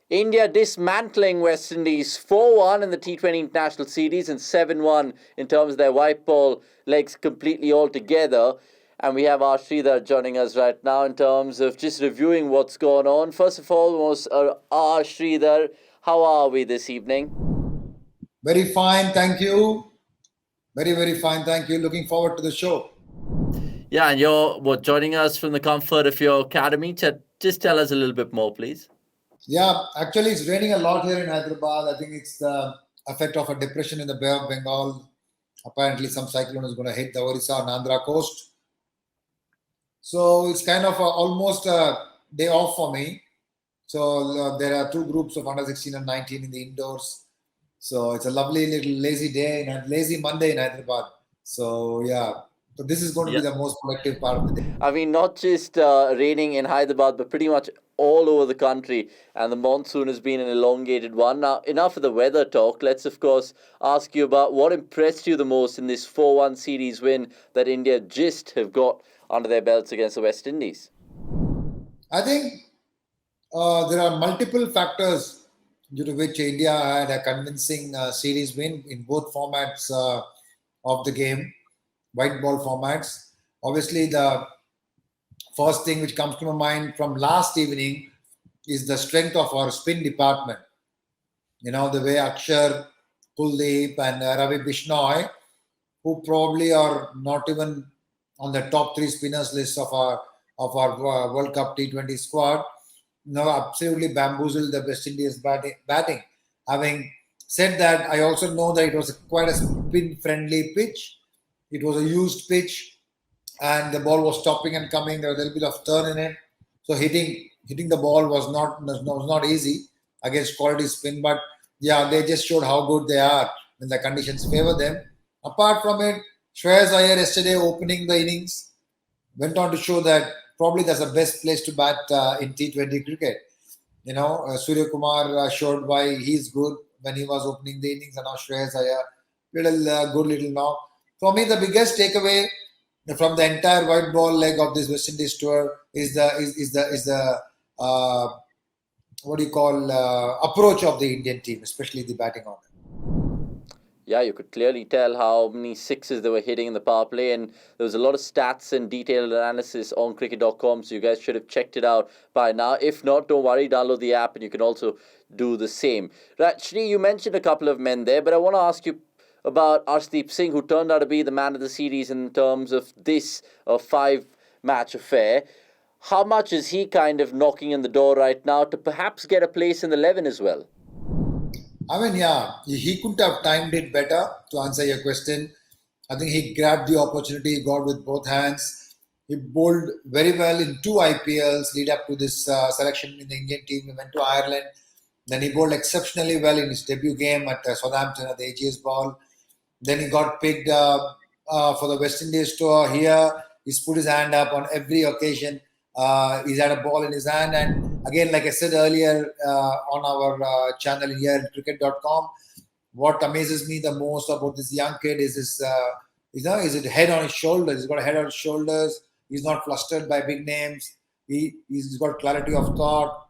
India dismantling West Indies 4-1 in the T20 International Series and 7-1 in terms of their white ball legs completely all together. And we have R Sridhar joining us right now in terms of just reviewing what's going on. First of all, R Sridhar, how are we this evening? Very fine, thank you. Very fine, thank you. Looking forward to the show. Yeah, and you're joining us from the comfort of your academy. Just tell us a little bit more, please. Yeah, actually, it's raining a lot here in Hyderabad. I think it's the effect of a depression in the Bay of Bengal. Apparently, some cyclone is going to hit the Orissa and Andhra coast. So it's kind of almost a day off for me. So there are two groups of under 16 and 19 in the indoors. So it's a lovely little lazy day and lazy Monday in Hyderabad. So yeah, so this is going to be the most productive part of the day. I mean, not just raining in Hyderabad, but pretty much all over the country. And the monsoon has been an elongated one. Now, enough of the weather talk. Let's, of course, ask you about what impressed you the most in this 4-1 series win that India just have got under their belts against the West Indies. I think there are multiple factors due to which India had a convincing series win in both formats of the game, white ball formats. Obviously, the first thing which comes to my mind from last evening is the strength of our spin department. You know, the way Akshar, Kuldeep, and Ravi Bishnoi, who probably are not even on the top three spinners list of our World Cup T20 squad, absolutely bamboozled the West Indies batting. Having said that, I also know that it was quite a spin-friendly pitch. It was a used pitch, and the ball was stopping and coming. There was a little bit of turn in it, so hitting the ball was not easy against quality spin. But yeah, they just showed how good they are when the conditions favor them. Apart from it, Shreyas Iyer yesterday opening the innings went on to show that probably that's the best place to bat in T20 cricket. You know, Surya Kumar showed why he's good when he was opening the innings, and now Shreyas Iyer, good little knock. For me, the biggest takeaway from the entire white ball leg of this West Indies tour is the what do you call approach of the Indian team, especially the batting order. Yeah, you could clearly tell how many sixes they were hitting in the power play, and there was a lot of stats and detailed analysis on cricket.com, so you guys should have checked it out by now. If not, don't worry, download the app and you can also do the same. Right, Shri, you mentioned a couple of men there, but I want to ask you about Arshdeep Singh, who turned out to be the man of the series in terms of this 5-match affair. How much is he kind of knocking on the door right now to perhaps get a place in the 11 as well? I mean, yeah, he couldn't have timed it better to answer your question. I think he grabbed the opportunity, got with both hands. He bowled very well in 2 IPLs lead up to this selection in the Indian team. He went to Ireland. Then he bowled exceptionally well in his debut game at Southampton at the AGS Ball. Then he got picked for the West Indies tour here. He's put his hand up on every occasion. He's had a ball in his hand, and again, like I said earlier on our channel here, cricket.com, what amazes me the most about this young kid is his, is it head on his shoulders. He's got a head on his shoulders. He's not flustered by big names. He's got clarity of thought,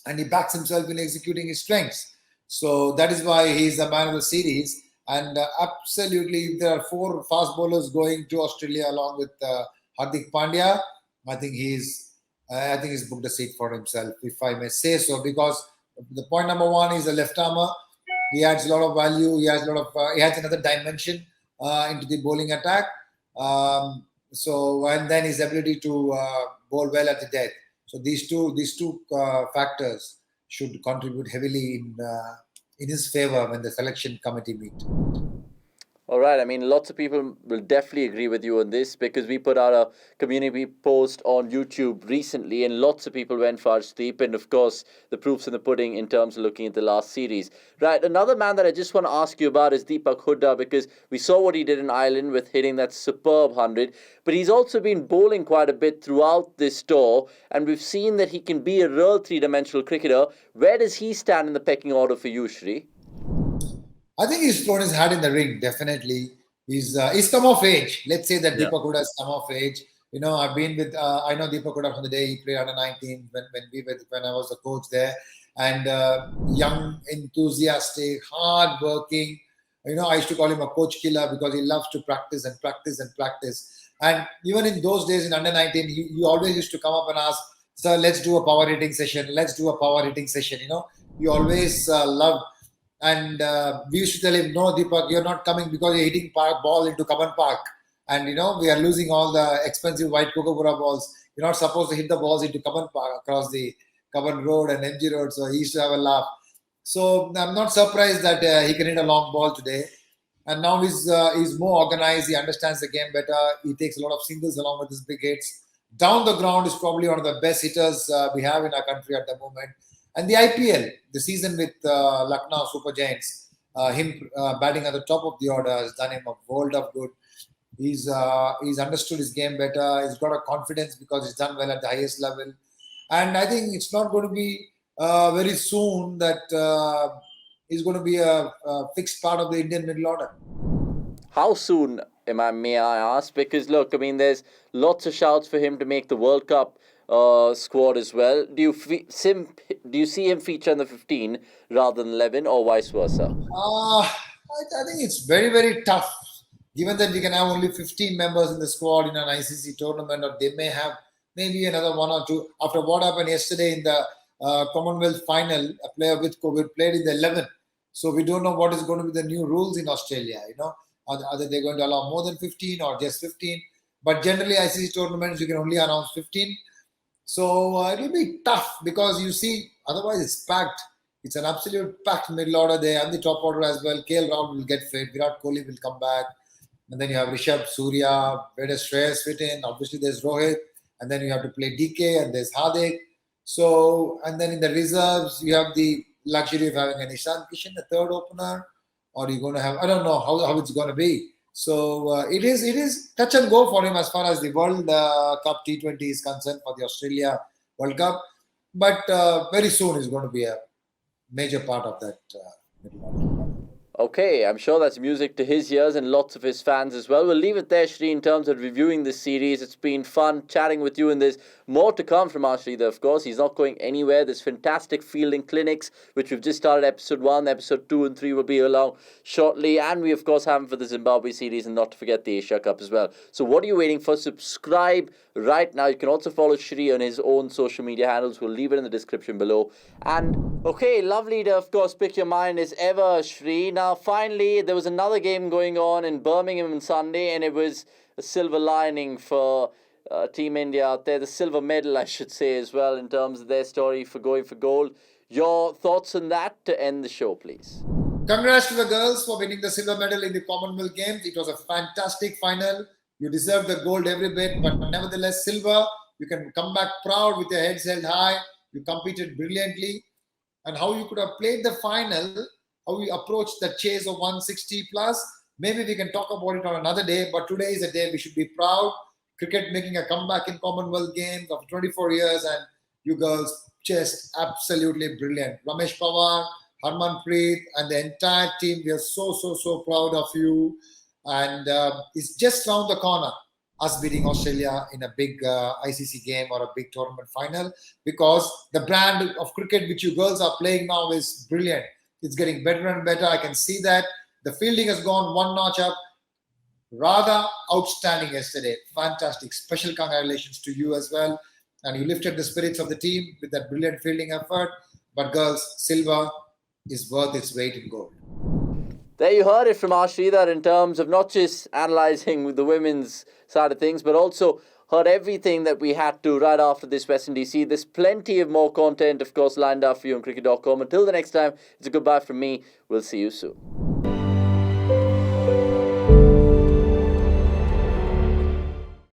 and he backs himself in executing his strengths. So that is why he's the man of the series. And absolutely, if there are 4 fast bowlers going to Australia along with Hardik Pandya, I think he's booked a seat for himself, if I may say so. Because the point number one is a left armer. He adds a lot of value. He adds another dimension into the bowling attack. And then his ability to bowl well at the death. So these two factors should contribute heavily in his favor when the selection committee meet. All right. I mean, lots of people will definitely agree with you on this because we put out a community post on YouTube recently and lots of people went for Arshdeep. And of course, the proof's in the pudding in terms of looking at the last series. Right. Another man that I just want to ask you about is Deepak Hooda because we saw what he did in Ireland with hitting that superb 100. But he's also been bowling quite a bit throughout this tour. And we've seen that he can be a real three-dimensional cricketer. Where does he stand in the pecking order for you, Shri? I think he's thrown his hat in the ring. Definitely, he's come of age. Let's say that Deepak Hooda has come of age. You know, I've been with I know Deepak Hooda from the day he played under 19 when I was the coach there, and young, enthusiastic, hard-working. I used to call him a coach killer because he loves to practice and practice and practice. And even in those days in under 19, he always used to come up and ask, "Sir, let's do a power hitting session. Let's do a power hitting session." He always loved. And we used to tell him, "No, Deepak, you're not coming because you're hitting ball into Kaban Park. And, we are losing all the expensive white Kokapura balls. You're not supposed to hit the balls into Kaban Park across the Kaban Road and MG Road." So he used to have a laugh. So I'm not surprised that he can hit a long ball today. And now he's more organized. He understands the game better. He takes a lot of singles along with his big hits. Down the ground is probably one of the best hitters we have in our country at the moment. And the IPL, the season with Lucknow Super Giants, him batting at the top of the order has done him a world of good. He's understood his game better. He's got a confidence because he's done well at the highest level. And I think it's not going to be very soon that he's going to be a fixed part of the Indian middle order. How soon, may I ask? Because look, there's lots of shouts for him to make the World Cup squad as well. Do you see him feature in the 15 rather than 11, or vice versa? I think it's very, very tough, given that we can have only 15 members in the squad in an ICC tournament, or they may have maybe another one or two. After what happened yesterday in the Commonwealth final, a player with COVID played in the 11. So we don't know what is going to be the new rules in Australia. Are they going to allow more than 15 or just 15? But generally, ICC tournaments, you can only announce 15. So it will be tough because you see, otherwise it's packed. It's an absolute packed middle order there and the top order as well. KL Rahul will get fit. Virat Kohli will come back. And then you have Rishabh, Surya. Where does Shreyas fit in? Obviously, there's Rohit. And then you have to play DK and there's Hardik. So, and then in the reserves, you have the luxury of having an Ishan Kishan, the third opener. Or you're going to have, I don't know how it's going to be. So it is touch and go for him as far as the World Cup T20 is concerned for the Australia World Cup. But very soon is going to be a major part of that middle order. Okay, I'm sure that's music to his ears and lots of his fans as well. We'll leave it there, Shri, in terms of reviewing this series. It's been fun chatting with you, and there's more to come from R Sridhar, of course. He's not going anywhere. There's fantastic fielding clinics, which we've just started. Episode 1, Episode 2 and 3 will be along shortly. And we, of course, have him for the Zimbabwe series, and not to forget the Asia Cup as well. So what are you waiting for? Subscribe right now. You can also follow Shri on his own social media handles. We'll leave it in the description below. And, okay, lovely to, of course, pick your mind as ever, Shri. Now, finally, there was another game going on in Birmingham on Sunday, and it was a silver lining for Team India out there. The silver medal, I should say, as well, in terms of their story for going for gold. Your thoughts on that to end the show, please? Congrats to the girls for winning the silver medal in the Commonwealth Games. It was a fantastic final. You deserve the gold every bit, but nevertheless, silver. You can come back proud with your heads held high. You competed brilliantly. And how you could have played the final, how we approached the chase of 160 plus. Maybe we can talk about it on another day, but today is a day we should be proud. Cricket making a comeback in Commonwealth Games after 24 years, and you girls just absolutely brilliant. Ramesh Pawar, Harmanpreet, and the entire team, we are so proud of you. And it's just round the corner, us beating Australia in a big ICC game or a big tournament final, because the brand of cricket which you girls are playing now is brilliant. It's getting better and better. I can see that. The fielding has gone one notch up. Rather outstanding yesterday. Fantastic. Special congratulations to you as well. And you lifted the spirits of the team with that brilliant fielding effort. But girls, silver is worth its weight in gold. There you heard it from R Sridhar in terms of not just analysing the women's side of things, but also heard everything that we had to right after this West Indies. There's plenty of more content, of course, lined up for you on cricket.com. Until the next time, it's a goodbye from me. We'll see you soon.